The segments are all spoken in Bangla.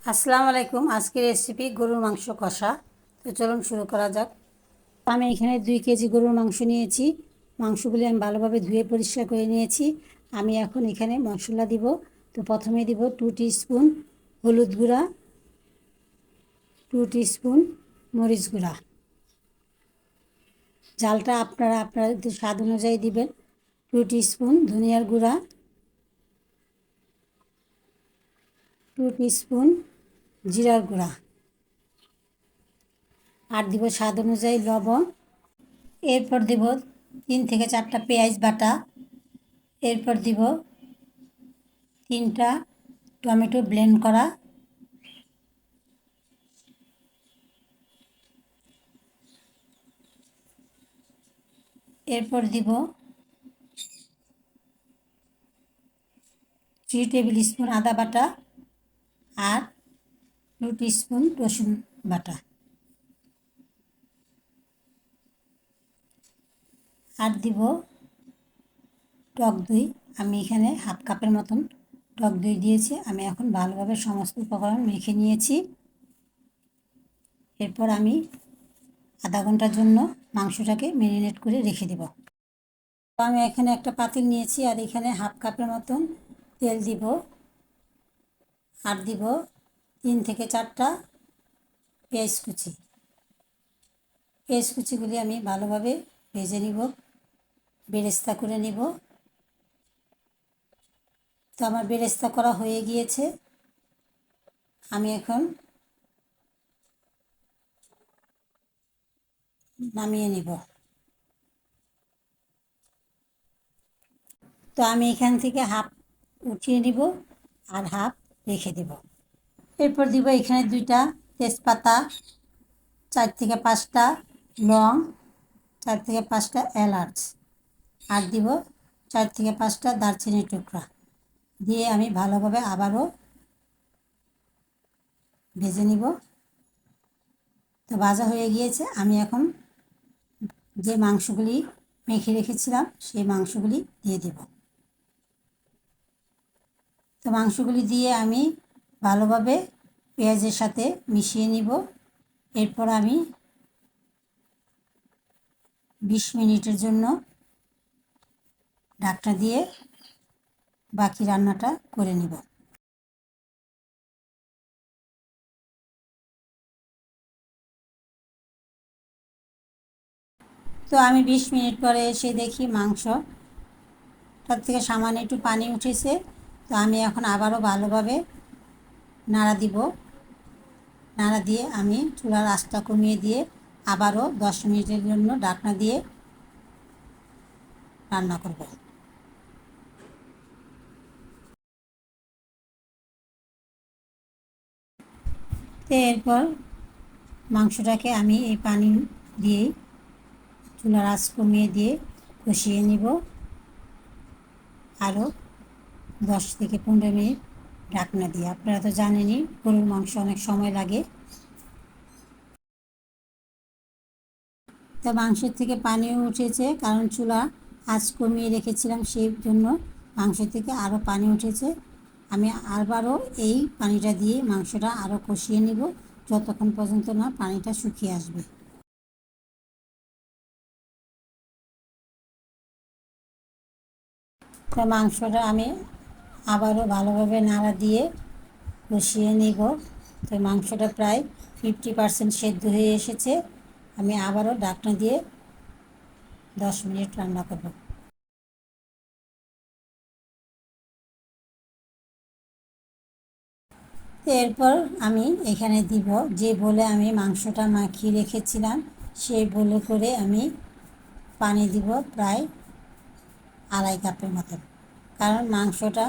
আসসালামু আলাইকুম। আজকের রেসিপি গরুর মাংস কষা। তো চলুন শুরু করা যাক। আমি এখানে 2 কেজি গরুর মাংস নিয়েছি। মাংসগুলি আমি ভালোভাবে ধুয়ে পরিষ্কার করে নিয়েছি। আমি এখন এখানে মশলা দিব। তো প্রথমে দিব 2 টিস্পুন হলুদ গুঁড়া, 2 টিস্পুন মরিচ গুঁড়া। ঝালটা আপনারা আপনাদের স্বাদ অনুযায়ী দিবেন। 2 টিস্পুন ধনিয়ার গুঁড়া, 2 টিস্পুন জিরার গুঁড়া, আর দিব স্বাদ অনুযায়ী লবণ। এরপর দিব 3 থেকে 4টা পেঁয়াজ বাটা। এরপর দিব 3টা টমেটো ব্লেন্ড করা। এরপর দিব 3 টেবিল স্পুন আদা বাটা আর 2 টিস্পুন রসুন বাটা। আর দিব টক দই। আমি এখানে হাফ কাপের মতন টক দই দিয়েছি। আমি এখন ভালোভাবে সমস্ত উপকরণ মেখে নিয়েছি। এরপর আমি আধা ঘন্টার জন্য মাংসটাকে ম্যারিনেট করে রেখে দেব। আমি এখানে একটা পাতিল নিয়েছি আর এখানে হাফ কাপের মতন তেল দিব আর দিব 3 থেকে 4টা পেঁয়াজ কুচি। পেঁয়াজ কুচিগুলি আমি ভালোভাবে ভেজে নিব, বেরেস্তা করে নিব। তো আমার বেরেস্তা করা হয়ে গিয়েছে। আমি এখন নামিয়ে নিব। তো আমি এখান থেকে হাফ উঠিয়ে নিব আর হাফ রেখে দেব। এরপর দিব এখানে 2টা তেজপাতা, 4 থেকে 5টা লং, 4 থেকে 5টা এলাচ, আর দিব 4 থেকে 5টা দারচিনির টুকরা দিয়ে আমি ভালোভাবে আবারও ভেজে নিব। তো ভাজা হয়ে গিয়েছে। আমি এখন যে মাংসগুলি মেখে রেখেছিলাম সেই মাংসগুলি দিয়ে দেব। তো মাংসগুলি দিয়ে আমি ভালোভাবে পেঁয়াজের সাথে মিশিয়ে নিব। এরপর আমি 20 মিনিটের জন্য ঢাকনা দিয়ে বাকি রান্নাটা করে নিব। তো আমি 20 মিনিট পরে এসে দেখি মাংসটার থেকে সামান্য একটু পানি উঠেছে। তো আমি এখন আবারও ভালোভাবে নাড়া দিব। নাড়া দিয়ে আমি চুলার আঁচটা কমিয়ে দিয়ে আবারও 10 মিনিটের জন্য ঢাকনা দিয়ে রান্না করব। তো এরপর মাংসটাকে আমি এই পানি দিয়ে চুলার আঁচ কমিয়ে দিয়ে কষিয়ে নিব আরও 10 থেকে 15 মিনিট ঢাকনা দিয়ে। আপনারা তো জানেনই গরুর মাংস অনেক সময় লাগে। তা মাংসের থেকে পানিও উঠেছে, কারণ চুলা আঁচ কমিয়ে রেখেছিলাম, সেই জন্য মাংস থেকে আরও পানি উঠেছে। আমি আবারও এই পানিটা দিয়ে মাংসটা আরও কষিয়ে নিব যতক্ষণ পর্যন্ত না পানিটা শুকিয়ে আসবে। তা মাংসটা আমি আবারও ভালোভাবে নাড়া দিয়ে কষিয়ে নিব। তো মাংসটা প্রায় 50% সেদ্ধ হয়ে এসেছে। আমি আবারও ঢাকনা দিয়ে 10 মিনিট রান্না করব। এরপর আমি এখানে দিব যে বলে আমি মাংসটা মাখিয়ে রেখেছিলাম, সেই বলে করে আমি পানি দিব প্রায় 2.5 কাপের মতন, কারণ মাংসটা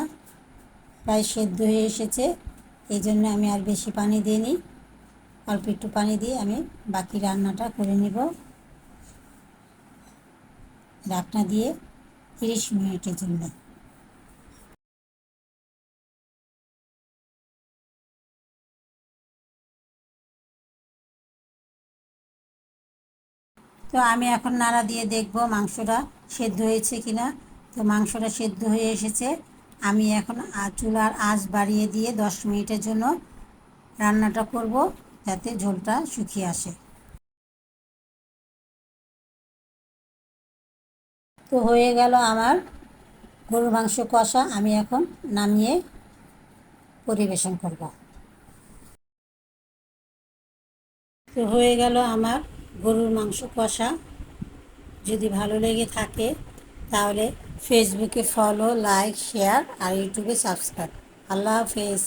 প্রায় সেদ্ধ হয়ে এসেছে। এই জন্য আমি আর বেশি পানি দিইনি, অল্প একটু পানি দিয়ে আমি বাকি রান্নাটা করে নিব ঢাকনা দিয়ে 30 মিনিটের জন্য। তো আমি এখন নাড়া দিয়ে দেখব মাংসটা সেদ্ধ হয়েছে কিনা। তো মাংসটা সেদ্ধ হয়ে এসেছে। আমি এখন চুলার আঁচ বাড়িয়ে দিয়ে 10 মিনিটের জন্য রান্নাটা করব যাতে ঝোলটা শুকিয়ে আসে। তো হয়ে গেল আমার গরুর মাংস কষা। আমি এখন নামিয়ে পরিবেশন করব। তো হয়ে গেল আমার গরুর মাংস কষা। যদি ভালো লেগে থাকে তাহলে ফেসবুকে ফলো, লাইক, শেয়ার আর ইউটিউবে সাবস্ক্রাইব। আল্লাহ হাফেজ।